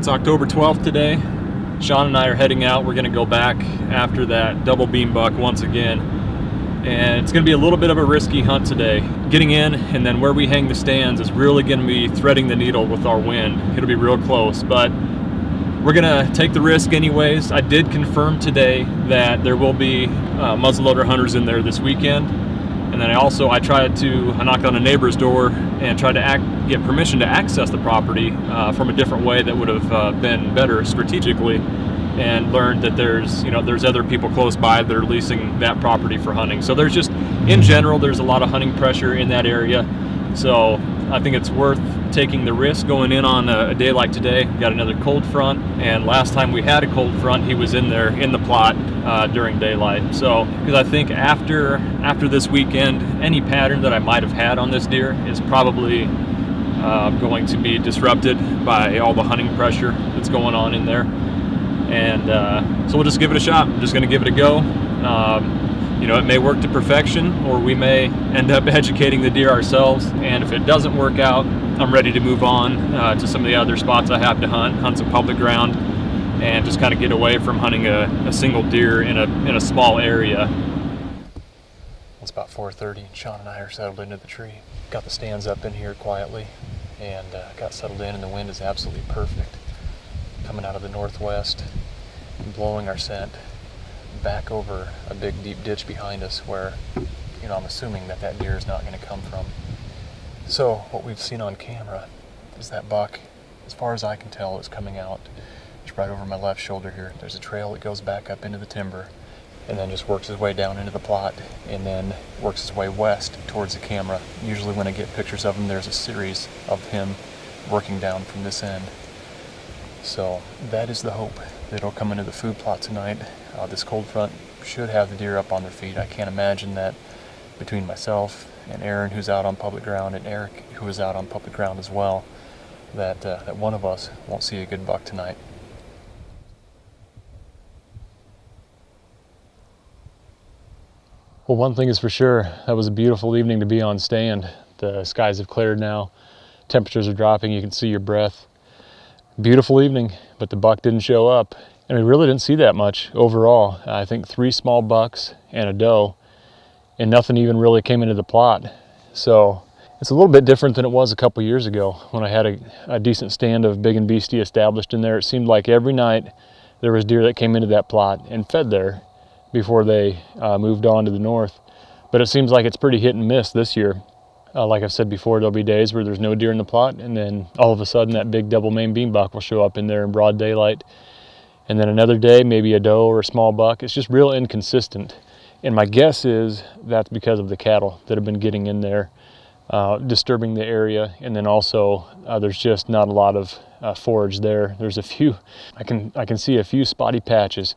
It's October 12th today. Sean and I are heading out. We're gonna go back after that double beam buck once again. And it's gonna be a little bit of a risky hunt today. Getting in and then where we hang the stands is really gonna be threading the needle with our wind. It'll be real close, but we're gonna take the risk anyways. I did confirm today that there will be muzzleloader hunters in there this weekend. And then I knocked on a neighbor's door and tried to get permission to access the property from a different way that would have been better strategically, and learned that there's other people close by that are leasing that property for hunting. So in general, there's a lot of hunting pressure in that area. So I think it's worth taking the risk going in on a day like today. We got another cold front, and last time we had a cold front, he was in there in the plot during daylight. So, because I think after this weekend, any pattern that I might have had on this deer is probably going to be disrupted by all the hunting pressure that's going on in there. And so we'll just give it a shot. I'm just going to give it a go. It may work to perfection, or we may end up educating the deer ourselves. And if it doesn't work out, I'm ready to move on to some of the other spots I have to hunt some public ground, and just kind of get away from hunting a single deer in a small area. It's about 4:30, and Sean and I are settled into the tree. Got the stands up in here quietly, and got settled in, and the wind is absolutely perfect. Coming out of the northwest, blowing our scent back over a big deep ditch behind us where, I'm assuming that deer is not going to come from. So what we've seen on camera is that buck, as far as I can tell, is coming out. It's right over my left shoulder here. There's a trail that goes back up into the timber and then just works his way down into the plot, and then works his way west towards the camera. Usually when I get pictures of him, there's a series of him working down from this end. So that is the hope that he'll come into the food plot tonight. This cold front should have the deer up on their feet. I can't imagine that between myself and Aaron, who's out on public ground, and Eric, who is out on public ground as well, that one of us won't see a good buck tonight. Well, one thing is for sure, that was a beautiful evening to be on stand. The skies have cleared now. Temperatures are dropping. You can see your breath. Beautiful evening, but the buck didn't show up. And we really didn't see that much overall. I think 3 small bucks and a doe, and nothing even really came into the plot. So it's a little bit different than it was a couple years ago when I had a decent stand of big and beastie established in there. It seemed like every night there was deer that came into that plot and fed there before they moved on to the north. But it seems like it's pretty hit and miss this year. Like I've said before, there'll be days where there's no deer in the plot, and then all of a sudden that big double main beam buck will show up in there in broad daylight. And then another day, maybe a doe or a small buck. It's just real inconsistent. And my guess is that's because of the cattle that have been getting in there, disturbing the area. And then also there's just not a lot of forage there. There's a few, I can see a few spotty patches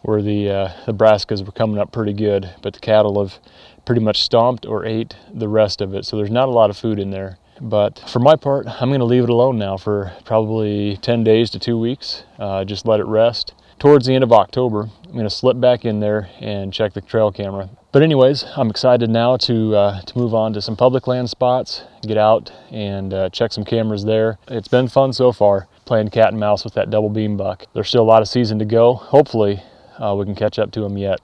where the brassicas were coming up pretty good, but the cattle have pretty much stomped or ate the rest of it. So there's not a lot of food in there. But for my part, I'm going to leave it alone now for probably 10 days to 2 weeks. Just let it rest. Towards the end of October, I'm going to slip back in there and check the trail camera. But anyways, I'm excited now to move on to some public land spots, get out and check some cameras there. It's been fun so far, playing cat and mouse with that double beam buck. There's still a lot of season to go. Hopefully, we can catch up to him yet.